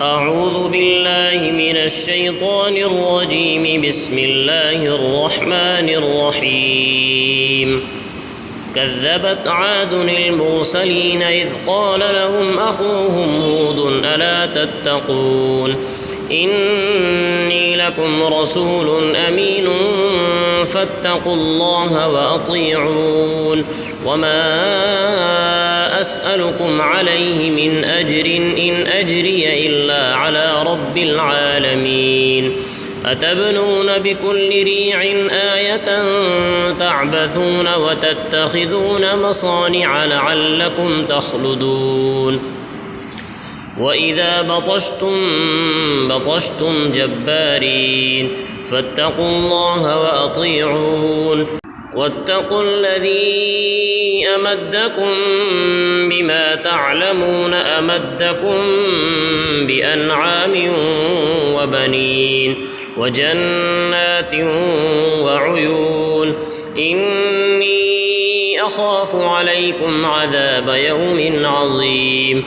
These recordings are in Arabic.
أعوذ بالله من الشيطان الرجيم. بسم الله الرحمن الرحيم. كذبت عاد المرسلين إذ قال لهم أخوهم هود ألا تتقون إني لكم رسول أمين فاتقوا الله وأطيعون وما أسألكم عليه من أجر إن أجري إلا على رب العالمين. أتبنون بكل ريع آية تعبثون وتتخذون مصانع لعلكم تخلدون وإذا بطشتم جبارين فاتقوا الله وأطيعون واتقوا الذي أمدكم بما تعلمون أمدكم بأنعام وبنين وجنات وعيون إني أخاف عليكم عذاب يوم عظيم.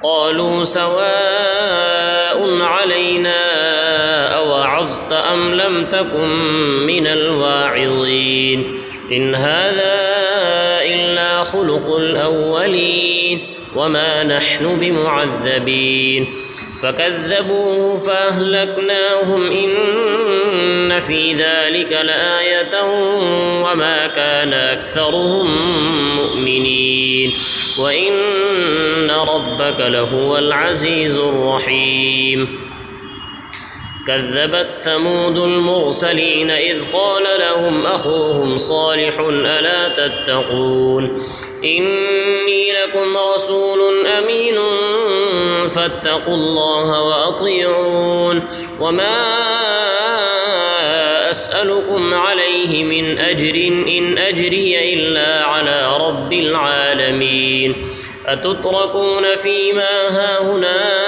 قالوا سواء علينا أوعظت أم لم تكن من الواعظين إن هذا إلا خلق الأولين وما نحن بمعذبين. فكذبوه فأهلكناهم إن في ذلك لآية وما كان أكثرهم مؤمنين وإن ربك لهو العزيز الرحيم. كذبت ثمود المرسلين إذ قال لهم أخوهم صالح ألا تتقون إني لكم رسول أمين فاتقوا الله وأطيعون وما أسألكم عليه من أجر إن أجري إلا على رب العالمين. أتتركون فيما هاهنا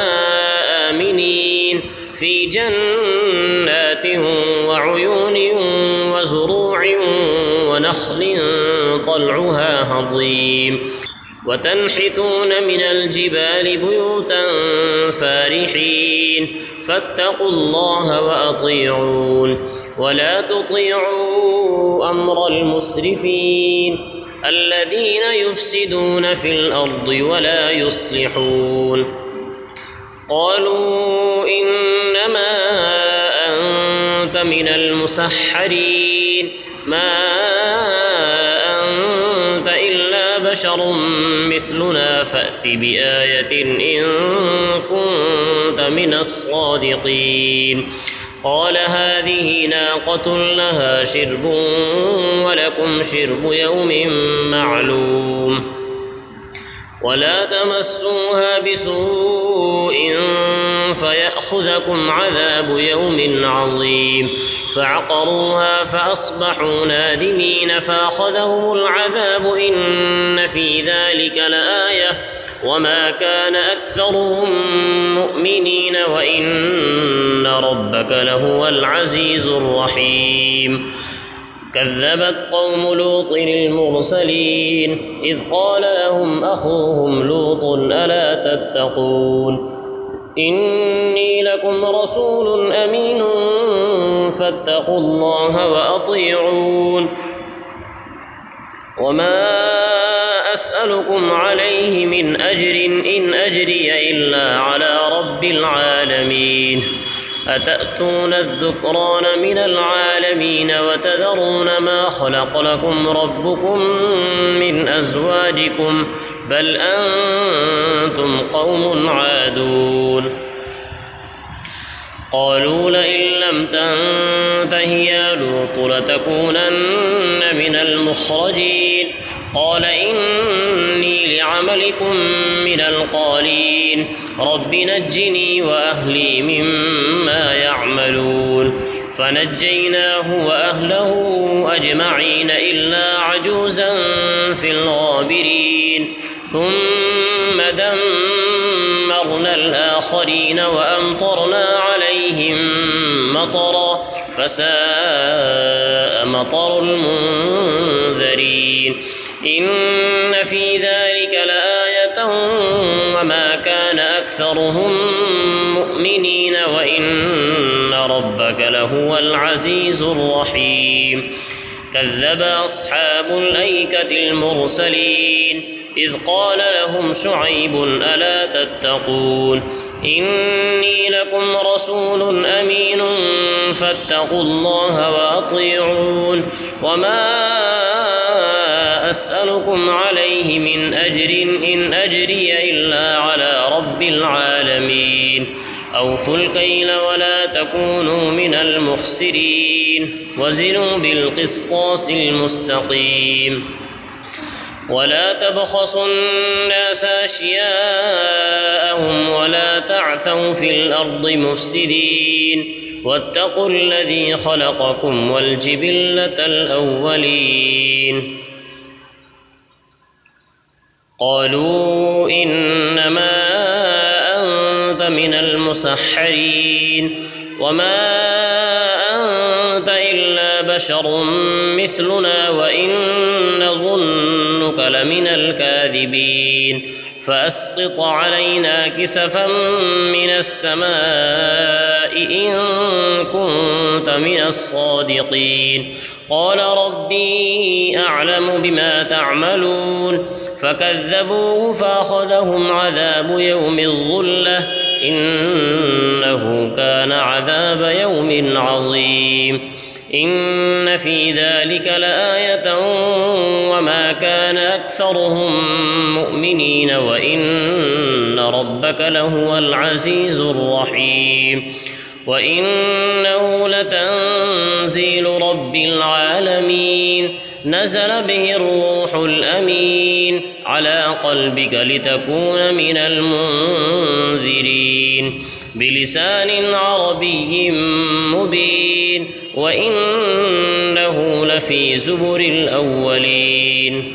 آمنين في جنات وعيون وزروع ونخل طلعها هضيم وتنحتون من الجبال بيوتا فارحين فاتقوا الله وأطيعون ولا تطيعوا أمر المسرفين الذين يفسدون في الأرض ولا يصلحون. قالوا إنما أنت من المسحرين ما أنت إلا بشر مثلنا فأت بآية إن كنت من الصادقين. قال هذه ناقة لها شرب ولكم شرب يوم معلوم ولا تمسوها بسوء فيأخذكم عذاب يوم عظيم. فعقروها فأصبحوا نادمين فأخذهم العذاب إن في ذلك لآية وما كان أكثرهم مؤمنين وإن ربك لهو العزيز الرحيم. كذبت قوم لوط المرسلين إذ قال لهم أخوهم لوط ألا تتقون إني لكم رسول أمين فاتقوا الله وأطيعون وما أسألكم عليه من أجر إن أجري إلا على رب العالمين. أتأتون الذكران من العالمين وتذرون ما خلق لكم ربكم من أزواجكم بل أنتم قوم عادون. قالوا لئن لم تنته يا لوط لتكونن من المخرجين. قال إني لعملكم من القالين رب نجني وأهلي مما يعملون. فنجيناه وأهله أجمعين إلا عجوزا في الغابرين ثم دمرنا الآخرين وأمطرنا عليهم مطرا فساء مطر المنذرين. إن في ذلك لآية وما كان أكثرهم مؤمنين المؤمنين وإن ربك لهو العزيز الرحيم كذب أصحاب الأيكة المرسلين إذ قال لهم شعيب ألا تتقون إني لكم رسول أمين فاتقوا الله وأطيعون وما أسألكم عليه من أجر إن أجري إلا على رب العالمين أوفوا الكيل ولا تكونوا من المخسرين وزنوا بالقسطاس المستقيم ولا تبخسوا الناس أشياءهم ولا تعثوا في الأرض مفسدين واتقوا الذي خلقكم والجبلة الأولين قالوا إنما أنت من المسحرين وما أنت إلا بشر مثلنا وإن نظنك لمن الكاذبين فأسقط علينا كسفا من السماء إن كنت من الصادقين قال ربي أعلم بما تعملون فكذبوه فأخذهم عذاب يوم الظلة إنه كان عذاب يوم عظيم إن في ذلك لآية وما كان أكثرهم مؤمنين وإن ربك لهو العزيز الرحيم وإنه لتنزيل رب العالمين نزل به الروح الأمين على قلبك لتكون من المنذرين بلسان عربي مبين وإنه لفي زبر الأولين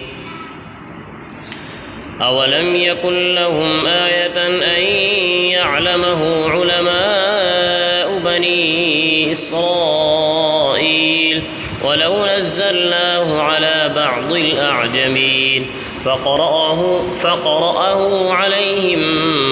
أولم يكن لهم آية أن يعلمه علماء بني إسرائيل ولو نزلناه على بعض الأعجمين فقرأه عليهم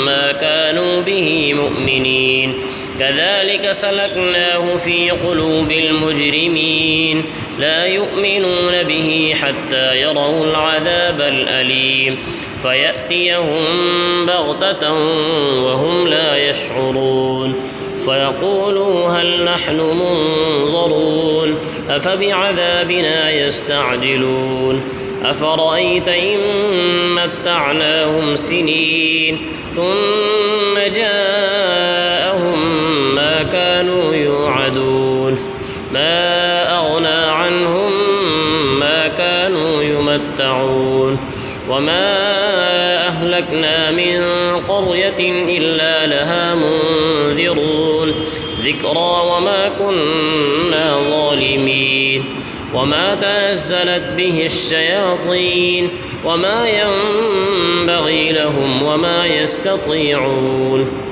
ما كانوا به مؤمنين كذلك سلكناه في قلوب المجرمين لا يؤمنون به حتى يروا العذاب الأليم فيأتيهم بغتة وهم لا يشعرون فيقولوا هل نحن منظرون أفبعذابنا يستعجلون أفرأيت إن متعناهم سنين ثم جاءهم ما كانوا يوعدون ما أغنى عنهم ما كانوا يمتعون وما أهلكنا من قرية إلا لها منذرون ذكرى وما كنا ظالمين وما تنزلت به الشياطين وما ينبغي لهم وما يستطيعون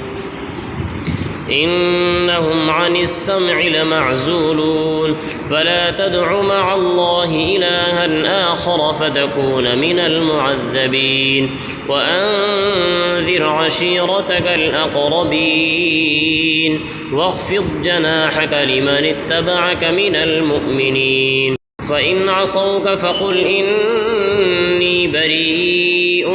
إنهم عن السمع لمعزولون فلا تدع مع الله إلها آخر فتكون من المعذبين وأنذر عشيرتك الأقربين واخفض جناحك لمن اتبعك من المؤمنين فإن عصوك فقل إني بريء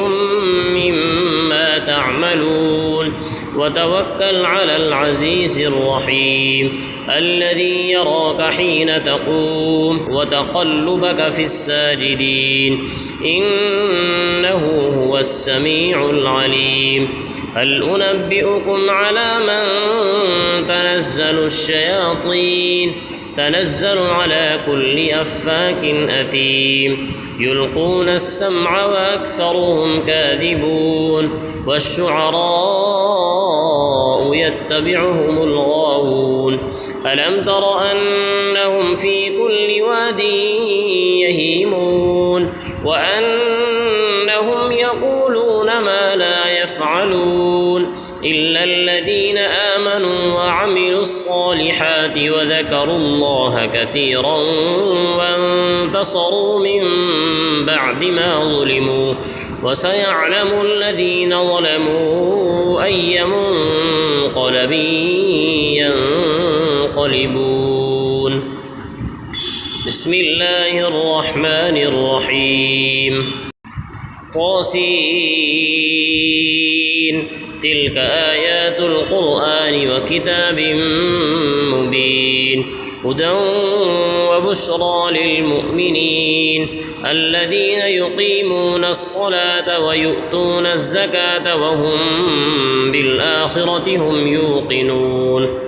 مما تعملون وتوكل على العزيز الرحيم الذي يراك حين تقوم وتقلبك في الساجدين إنه هو السميع العليم هل أنبئكم على من تنزل الشياطين تنزل على كل أفاك أثيم يلقون السمع وأكثرهم كاذبون والشعراء يتبعهم الغاوون ألم تر أنهم في كل واد يهيمون وأنهم يقولون ما لا يفعلون إلا الذين آمنوا وعملوا الصالحات وذكروا الله كثيرا وانتصروا من بعد ما ظلموا وسيعلم الذين ظلموا أي منقلب ينقلبون. بسم الله الرحمن الرحيم. طاسين. تلك آيات القرآن وكتاب مبين. هدى وبشرى للمؤمنين الذين يقيمون الصلاة ويؤتون الزكاة وهم بالآخرة هم يوقنون.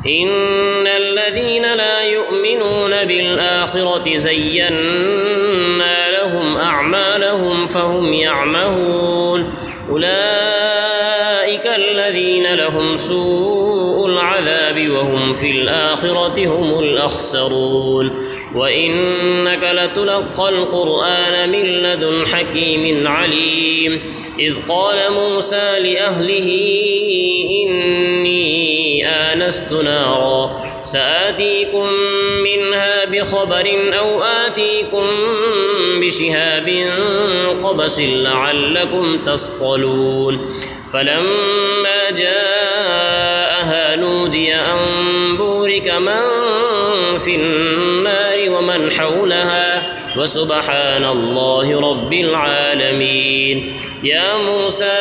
إن الذين لا يؤمنون بالآخرة زينا لهم أعمالهم فهم يعمهون. أولئك الذين لهم سوء العذاب وهم في الآخرة هم الأخسرون. وإنك لتلقى القرآن من لدن حكيم عليم. إذ قال موسى لأهله إني آنست نارا سآتيكم منها بخبر أو آتيكم بشهاب قبس لعلكم تصطلون. فلما جاءها نودي أن بورك من في النار ومن حولها وسبحان الله رب العالمين. يا موسى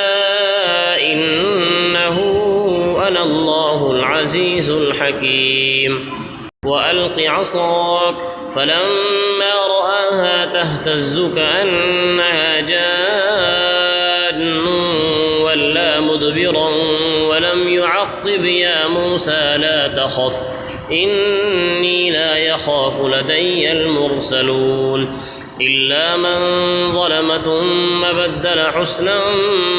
إنه أنا الله العزيز الحكيم. وألق عصاك فلما رآها تهتز كأنها جان ولا مدبرا ولم يعقب. يا موسى لا تخف إني لا يخاف لدي المرسلون. إلا من ظلم ثم بدل حسنا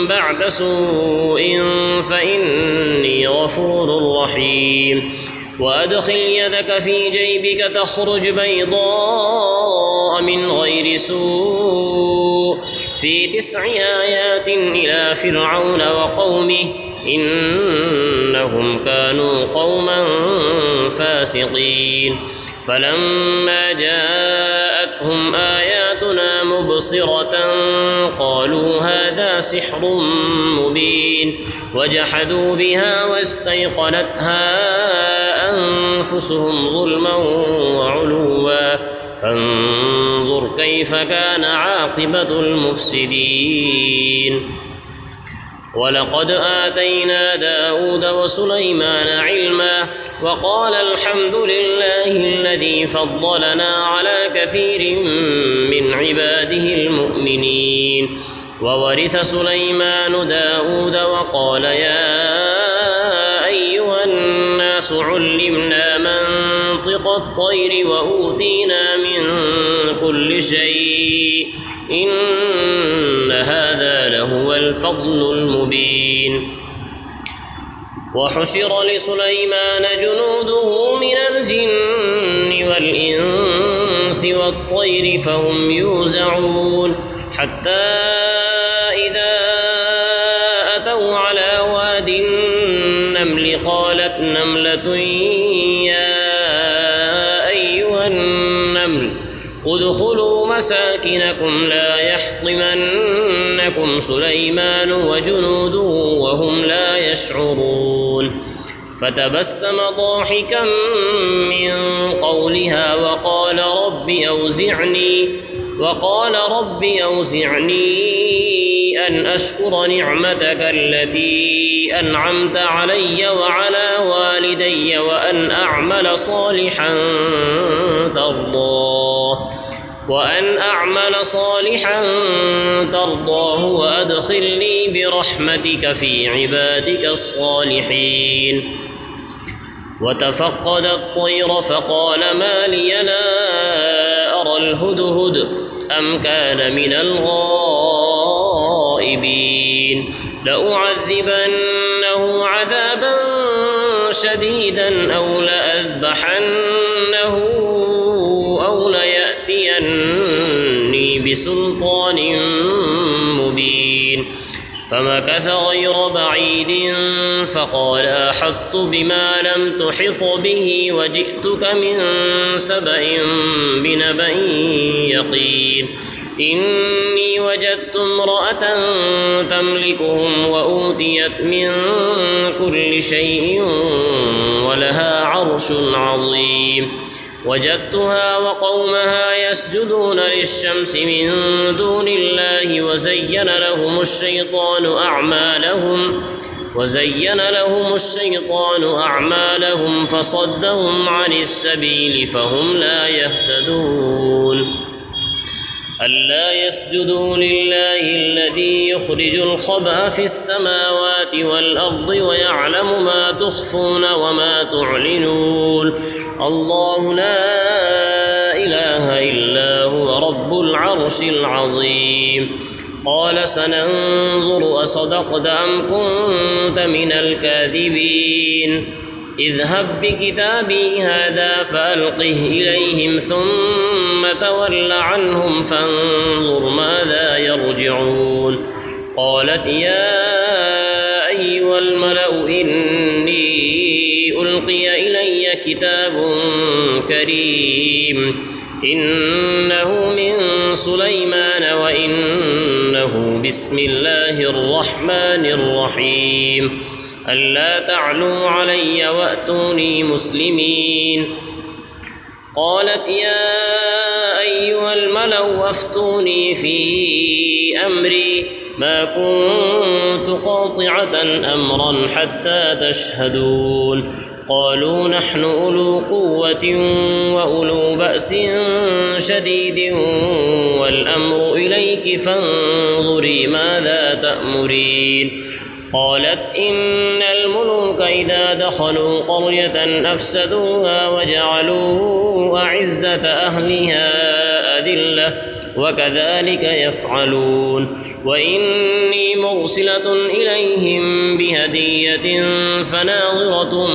بعد سوء فإني غفور رحيم. وأدخل يدك في جيبك تخرج بيضاء من غير سوء في 9 آيات إلى فرعون وقومه إنهم كانوا قوما فاسقين. فلما جاءتهم آياتنا مبصرة قالوا هذا سحر مبين. وجحدوا بها واستيقنتها أنفسهم ظلما وعلوا فانظر كيف كان عاقبة المفسدين. ولقد آتينا داود وسليمان علما وقال الحمد لله الذي فضلنا على كثير من عباده المؤمنين. وورث سليمان داود وقال يا أيها الناس علمنا منطق الطير وأوتينا من كل شيء إن هذا لهو الفضل المبين. وحشر لسليمان جنوده من الجن والإنس والطير فهم يوزعون. حتى إذا أتوا على واد النمل قالت نملة يا أيها النمل ادخلوا مساكنكم لا يحطمنكم سليمان وجنوده وهم لا يشعرون. فتبسم ضاحكا من قولها وقال رب أوزعني أن أشكر نعمتك التي أنعمت علي وعلى والدي وأن أعمل صالحا ترضاه وأدخلني برحمتك في عبادك الصالحين. وتفقد الطير فقال ما لي لا أرى الهدهد أم كان من الغائبين. لأعذبنه عذابا شديدا أو لأذبحنه أو ليأتيني بسلطان مبين. فمكث غير بعيد فقال أحطت بما لم تحط به وجئتك من سبأ بنبأ يقين. إني وجدت امرأة تملكهم وأوتيت من كل شيء ولها عرش عظيم وجدتها وقومها يسجدون للشمس من دون الله وزين لهم الشيطان أعمالهم فصدهم عن السبيل فهم لا يهتدون ألا يسجدوا لله الذي يخرج الخبأ في السماوات والأرض ويعلم ما تخفون وما تعلنون الله لا إله إلا هو رب العرش العظيم قال سننظر أصدقت أم كنت من الكاذبين اذهب بكتابي هذا فألقه إليهم ثم تول عنهم فانظر ماذا يرجعون قالت يا أيها الملأ إني ألقي إلي كتاب كريم إنه من سليمان وإنه بسم الله الرحمن الرحيم ألا تعلوا علي وأتوني مسلمين قالت يا أيها الملأ أفتوني في أمري ما كنت قاطعة أمرا حتى تشهدون قالوا نحن أولو قوة وأولو بأس شديد والأمر إليك فانظري ماذا تأمرين قالت إن الملوك إذا دخلوا قرية أفسدوها وجعلوا أعزة أهلها أذلة وكذلك يفعلون وإني مرسلة إليهم بهدية فناظرة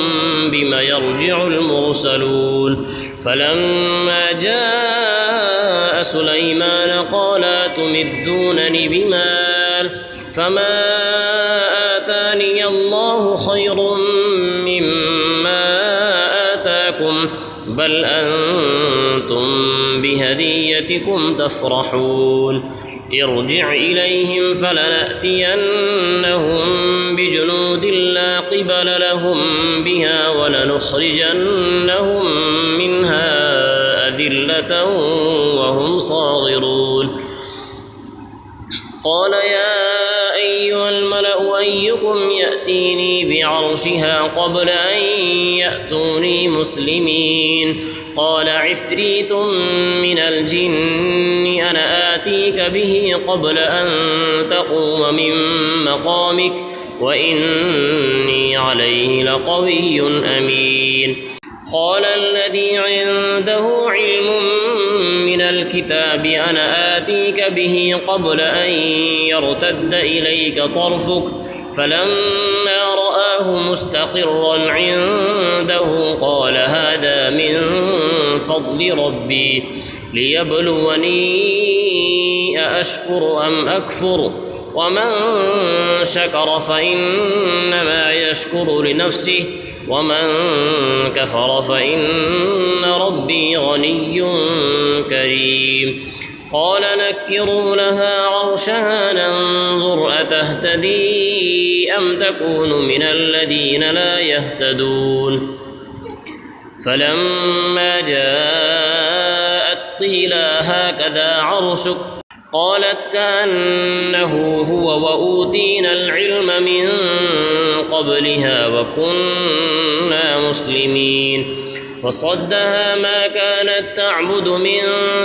بما يرجع المرسلون فلما جاء سليمان قال تمدونني بمال فما آتاني الله خير مما آتاكم بل أنتم بهديتكم تفرحون ارجع إليهم فلنأتينهم بجنود لا قبل لهم بها ولنخرجنهم منها أذلة وهم صاغرون قال يا أيها الملأ أيكم يأتيني بعرشها قبل أن يأتوني مسلمين قال عفريت من الجن أنا آتيك به قبل أن تقوم من مقامك وإني عليه لقوي أمين قال الذي عنده علم من الكتاب أنا آتيك به قبل أن يرتد إليك طرفك فلما رآه مستقرا عنده قال هذا من فضل ربي ليبلوني أأشكر أم أكفر ومن شكر فإنما يشكر لنفسه ومن كفر فإن ربي غني كريم قال نكروا لها عرشها ننظر أتهتدي أم تكون من الذين لا يهتدون فلما جاءت قيل هكذا عرشك قالت كأنه هو وأوتينا العلم من قبلها وكنا مسلمين وصدها ما كانت تعبد من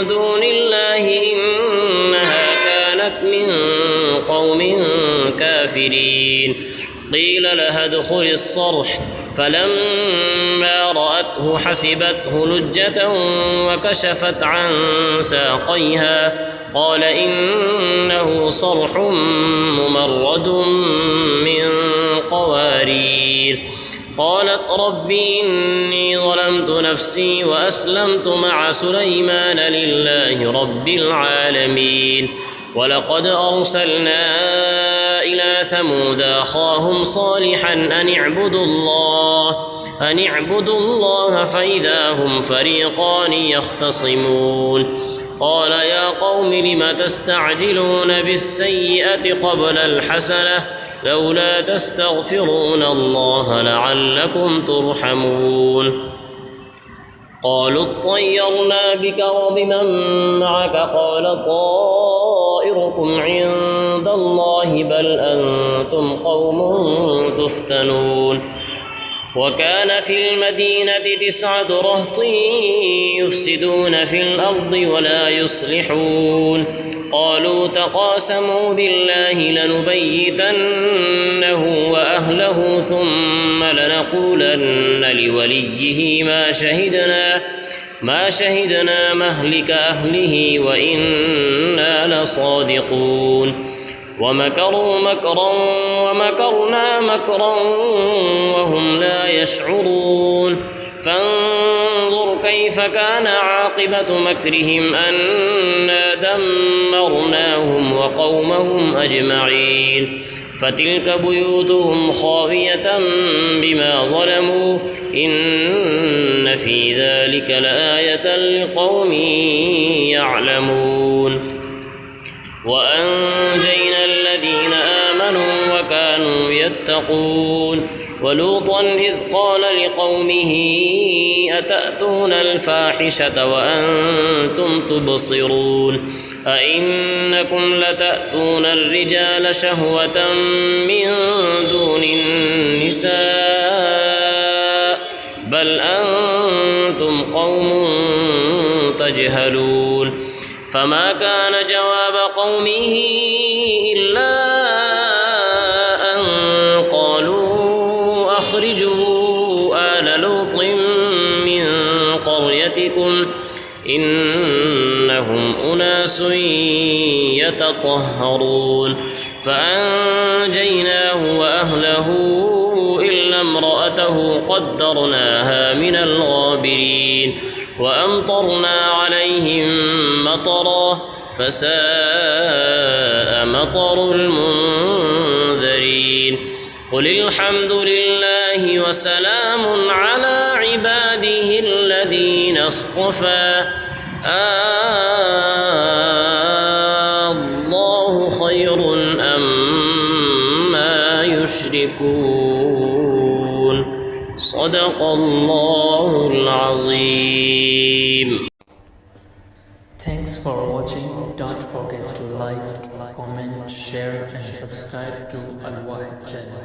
دون الله إنها كانت من قوم كافرين قيل لها ادخل الصرح فلما رأته حسبته لجة وكشفت عن ساقيها قال إنه صرح ممرد من قوارير قالت ربي إني ظلمت نفسي وأسلمت مع سليمان لله رب العالمين ولقد أرسلنا إلى ثمود أخاهم صالحا أن اعبدوا الله فإذا هم فريقان يختصمون قال يا قوم لم تستعجلون بالسيئة قبل الحسنة لولا تستغفرون الله لعلكم ترحمون قالوا اطيرنا بك وبمن معك قال طائركم عند الله بل أنتم قوم تفتنون وكان في المدينة 9 رهط يفسدون في الأرض ولا يصلحون قالوا تقاسموا بالله لنبيتنه وأهله ثم لنقولن لوليه ما شهدنا مهلك أهله وإنا لصادقون ومكروا مكرا ومكرنا مكرا وهم لا يشعرون فانظر كيف كان عاقبة مكرهم أنا دمرناهم وقومهم أجمعين فتلك بيوتهم خاوية بما ظلموا إن في ذلك لآية لقوم يعلمون وأنجينا الذين آمنوا وكانوا يتقون ولوطا إذ قال لقومه أتأتون الفاحشة وأنتم تبصرون أئنكم لتأتون الرجال شهوة من دون النساء بل أنتم قوم تجهلون فما كان جواب قومه إلا أن قالوا أخرجوا آل لوط من قريتكم إنهم أناس يتطهرون فأنجيناه وأهله إلا امرأته قدرناها من الغابرين وأمطرنا عليهم مطرا فساء مطر المنذرين قل الحمد لله وسلام على عباده الذين اصطفى الله خير أما يشركون صدق الله العظيم. Thanks for watching. Don't forget to like, comment, share and subscribe to Al Wahid channel.